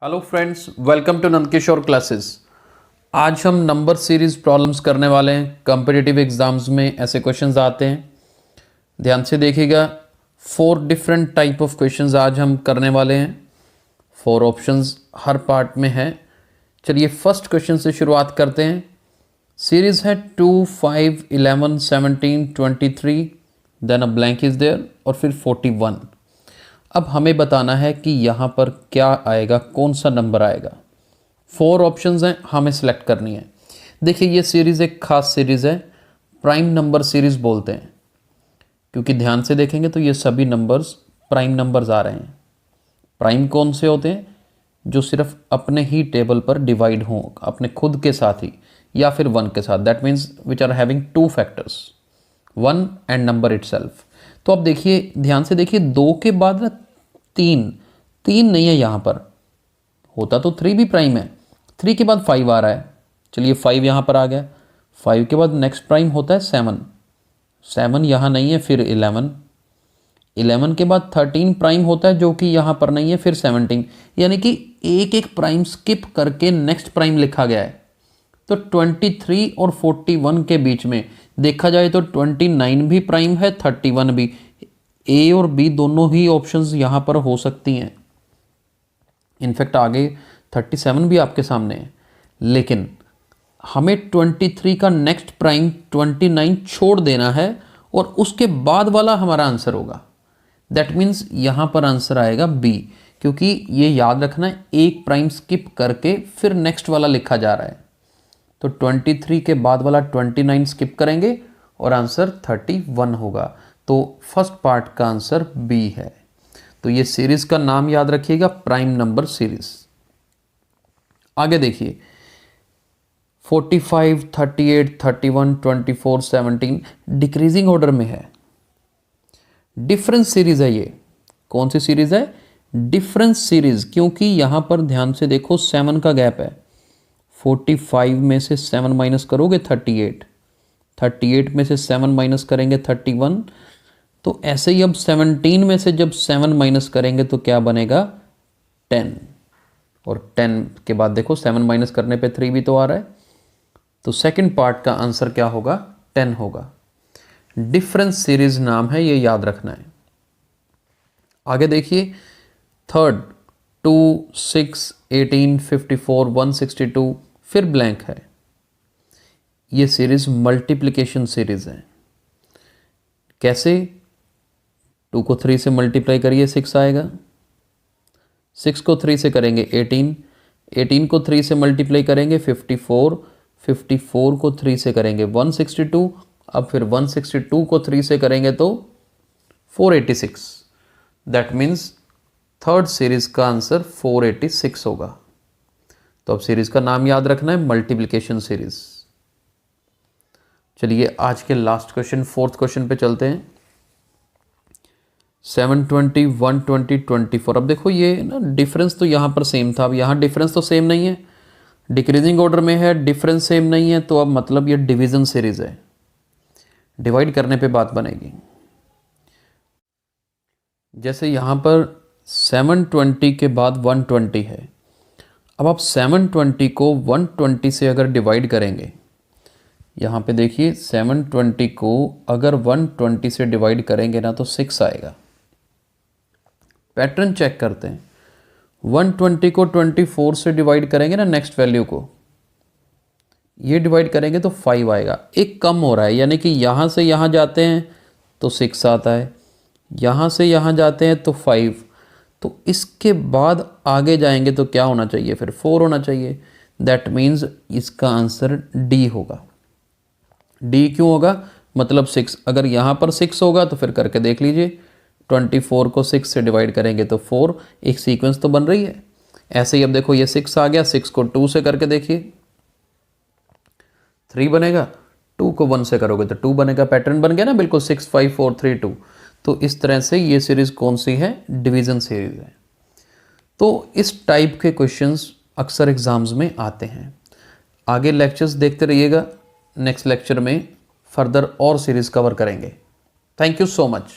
Hello friends, welcome to Nandkishor classes. आज हम number series problems करने वाले हैं। कॉम्पिटिटिव एग्जाम्स में ऐसे क्वेश्चंस आते हैं, ध्यान से देखिएगा। 4 डिफरेंट टाइप ऑफ क्वेश्चंस आज हम करने वाले हैं। 4 ऑप्शंस हर पार्ट में है। चलिए फर्स्ट क्वेश्चन से शुरुआत करते हैं। सीरीज है 2, 5, 11, 17, 23, then a blank is there और फिर 41। अब हमें बताना है कि यहाँ पर क्या आएगा, कौन सा नंबर आएगा। 4 ऑप्शंस हैं, हमें सेलेक्ट करनी है। देखिए ये सीरीज़ एक खास सीरीज़ है, प्राइम नंबर सीरीज़ बोलते हैं, क्योंकि ध्यान से देखेंगे तो ये सभी नंबर्स प्राइम नंबर्स आ रहे हैं। प्राइम कौन से होते हैं? जो सिर्फ अपने ही टेबल पर डिवाइड हों, अपने खुद के साथ ही, या फिर 1 के साथ। That means which are having 2 factors, 1 and number itself. तो अब देखिए, ध्यान से देखिए, 2 के बाद ना 3 नहीं है यहाँ पर। होता तो 3 भी प्राइम है। 3 के बाद 5 आ रहा है। चलिए 5 यहाँ पर आ गया। 5 के बाद नेक्स्ट प्राइम होता है 7 यहाँ नहीं है, फिर 11 के बाद 13 प्राइम होता है, जो कि यहाँ पर नहीं है, फिर 17। यानी कि एक एक प्राइम स्किप करके नेक्स्ट प्राइम लिखा गया है। तो 23 और 41 के बीच में देखा जाए तो 29 भी प्राइम है, 31 भी। ए और बी दोनों ही ऑप्शंस यहाँ पर हो सकती हैं। इनफैक्ट आगे 37 भी आपके सामने है, लेकिन हमें 23 का नेक्स्ट प्राइम 29 छोड़ देना है और उसके बाद वाला हमारा आंसर होगा। दैट मीन्स यहाँ पर आंसर आएगा बी, क्योंकि ये याद रखना है, एक प्राइम स्किप करके फिर नेक्स्ट वाला लिखा जा रहा है। तो 23 के बाद वाला 29 स्किप करेंगे और आंसर 31 होगा। तो फर्स्ट पार्ट का आंसर बी है। तो ये सीरीज का नाम याद रखिएगा, प्राइम नंबर सीरीज। आगे देखिए 45, 38, 31, 24, 17 डिक्रीजिंग ऑर्डर में है। डिफरेंस सीरीज है ये। कौन सी सीरीज है? डिफरेंस सीरीज, क्योंकि यहां पर ध्यान से देखो 7 का गैप है। 45 में से 7 माइनस करोगे 38 में से 7 माइनस करेंगे 31। तो ऐसे ही अब 17 में से जब 7 माइनस करेंगे तो क्या बनेगा? 10। और 10 के बाद देखो 7 माइनस करने पे 3 भी तो आ रहा है। तो सेकंड पार्ट का आंसर क्या होगा? 10 होगा। डिफरेंस सीरीज नाम है, ये याद रखना है। आगे देखिए थर्ड 2, 6, 18, 54, 162, फिर ब्लैंक है। ये सीरीज मल्टीप्लिकेशन सीरीज है। कैसे? 2 को 3 से मल्टीप्लाई करिए 6 आएगा। 6 को 3 से करेंगे 18 को 3 से मल्टीप्लाई करेंगे 54 को 3 से करेंगे 162। अब फिर 162 को 3 से करेंगे तो 486। दैट मीन्स थर्ड सीरीज का आंसर 486 होगा। तो अब सीरीज का नाम याद रखना है, मल्टीप्लिकेशन सीरीज। चलिए आज के लास्ट क्वेश्चन, फोर्थ क्वेश्चन पे चलते हैं। 720, 120, 24। अब देखो ये ना डिफरेंस तो यहाँ पर सेम था, अब यहाँ डिफरेंस तो सेम नहीं है, डिक्रीजिंग ऑर्डर में है, डिफरेंस सेम नहीं है, तो अब मतलब ये डिवीजन सीरीज है। डिवाइड करने पे बात बनेगी। जैसे यहाँ पर 720 के बाद 120 है। अब आप 720 को 120 से अगर डिवाइड करेंगे, यहाँ पे देखिए 720 को अगर 120 से डिवाइड करेंगे ना तो 6 आएगा। पैटर्न चेक करते हैं। 120 को 24 से डिवाइड करेंगे ना, नेक्स्ट वैल्यू को ये डिवाइड करेंगे तो 5 आएगा। एक कम हो रहा है, यानी कि यहाँ से यहाँ जाते हैं तो 6 आता है, यहाँ से यहाँ जाते हैं तो 5। तो इसके बाद आगे जाएंगे तो क्या होना चाहिए? फिर 4 होना चाहिए। दैट मीन्स इसका आंसर डी होगा। डी क्यों होगा? मतलब 6। अगर यहाँ पर 6 होगा तो फिर करके देख लीजिए, 24 को 6 से डिवाइड करेंगे तो 4। एक सीक्वेंस तो बन रही है। ऐसे ही अब देखो ये 6 आ गया, 6 को 2 से करके देखिए 3 बनेगा, 2 को 1 से करोगे तो 2 बनेगा। पैटर्न बन गया ना बिल्कुल, 6, 5, 4, 3, 2। तो इस तरह से ये सीरीज कौन सी है? डिवीजन सीरीज है। तो इस टाइप के क्वेश्चंस अक्सर एग्जाम्स में आते हैं। आगे लेक्चर्स देखते रहिएगा। नेक्स्ट लेक्चर में फर्दर और सीरीज कवर करेंगे। Thank you so much.